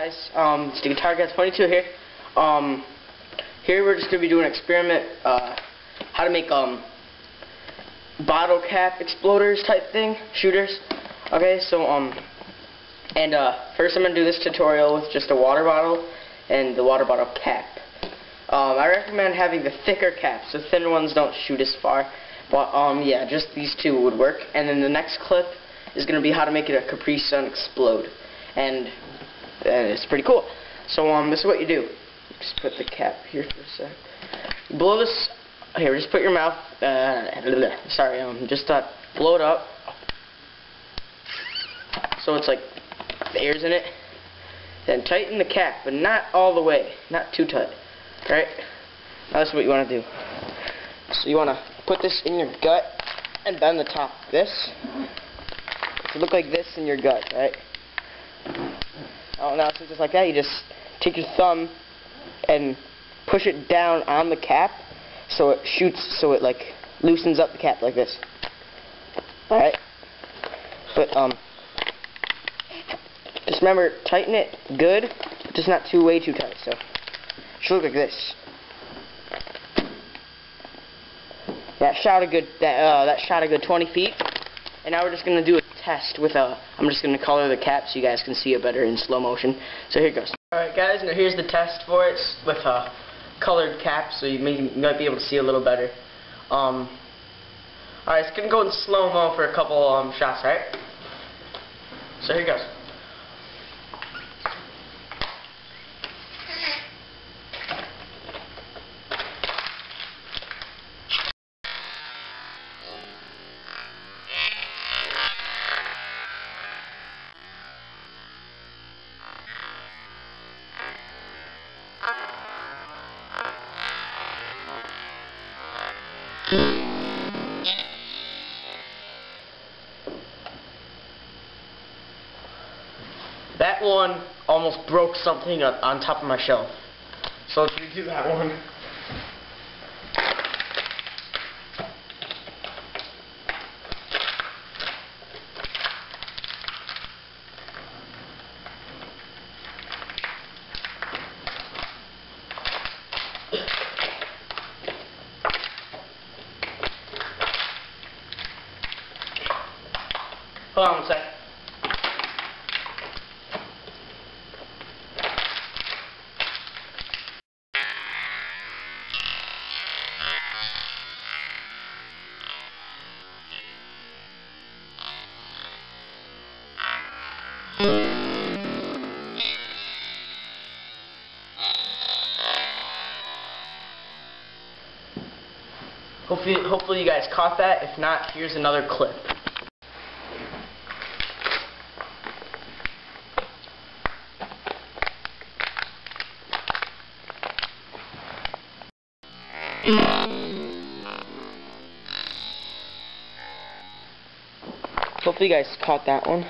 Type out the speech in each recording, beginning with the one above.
guys, it's the Guitar Guys 22 here. Here we're just going to be doing an experiment, how to make bottle cap exploders type thing, shooters. Okay, so first I'm going to do this tutorial with just a water bottle and the water bottle cap. I recommend having the thicker caps. The thinner ones don't shoot as far, but yeah, just these two would work. And then the next clip is going to be how to make it a Capri Sun explode, and it's pretty cool. So this is what you do. Just put the cap here for a sec. You blow this. Here, just put your mouth. Just blow it up. So it's like the air's in it. Then tighten the cap, but not all the way, not too tight. Right? Now this is what you want to do. So you want to put this in your gut and bend the top like this. To look like this in your gut, right? Oh, now since it's like that, you just take your thumb and push it down on the cap so it shoots, so it like loosens up the cap like this. Alright? But just remember, tighten it good, but just not way too tight. So it should look like this. That shot a good 20 feet. And now we're just gonna do a test with I'm just gonna color the cap so you guys can see it better in slow motion. So here it goes. Alright guys, now here's the test for it with colored cap, so you might be able to see a little better. Alright, it's gonna go in slow-mo for a couple shots, right? So here it goes. That one almost broke something on top of my shelf. So let's redo that one. Hold on a sec. Hopefully you guys caught that. If not, here's another clip. Hopefully you guys caught that one.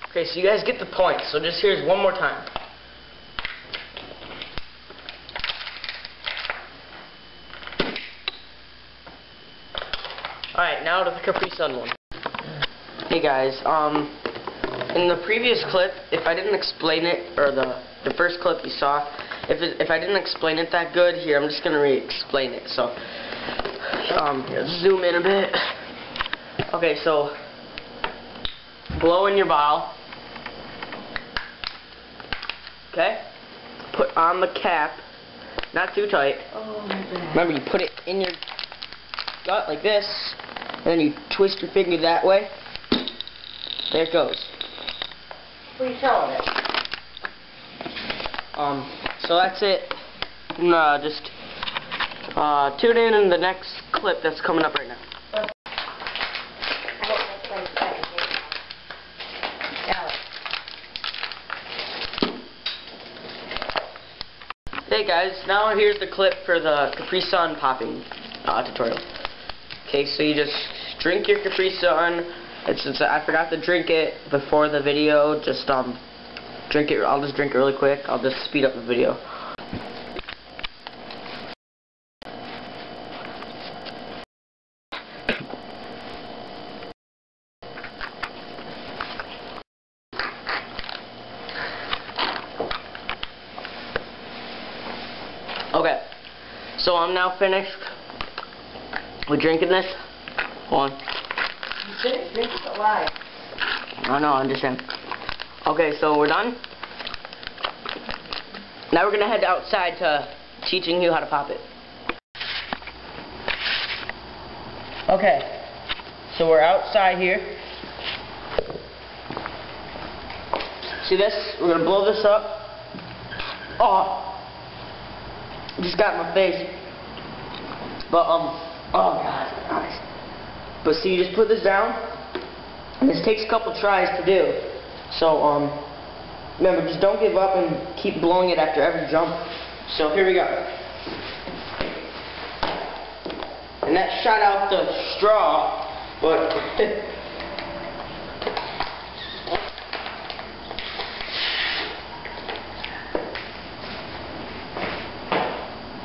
Okay, so you guys get the point. So just here's one more time. Alright, now to the Capri Sun one. Hey guys, in the previous clip, if I didn't explain it, or the first clip you saw, if I didn't explain it that good, here, I'm just going to re-explain it. So, here, zoom in a bit. Okay, so, blow in your bottle. Okay? Put on the cap, not too tight. Oh, my bad. Remember, you put it in your gut like this, and then you twist your finger that way. There it goes. What are you telling it? So that's it. Just tune in the next clip that's coming up right now. Hey guys, now here's the clip for the Capri Sun popping tutorial. Okay, so you just drink your Capri Sun. I forgot to drink it before the video. Just drink it. I'll just drink it really quick. I'll just speed up the video. I'm now finished with drinking this. Hold on. You finished drinking it alive. No, I'm just saying. Okay, so we're done. Now we're gonna head outside to teaching you how to pop it. Okay, so we're outside here. See this? We're gonna blow this up. Oh, just got in my face. But oh god. But see, you just put this down, and this takes a couple tries to do. So remember, just don't give up and keep blowing it after every jump. So here we go. And that shot out the straw, but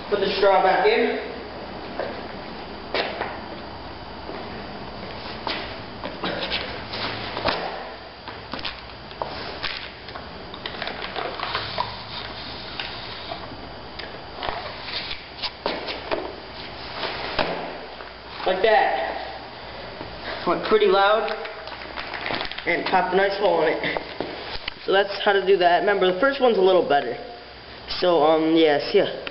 put the straw back in. Like that. Went pretty loud and popped a nice hole in it. So that's how to do that. Remember, the first one's a little better. So yeah, see ya.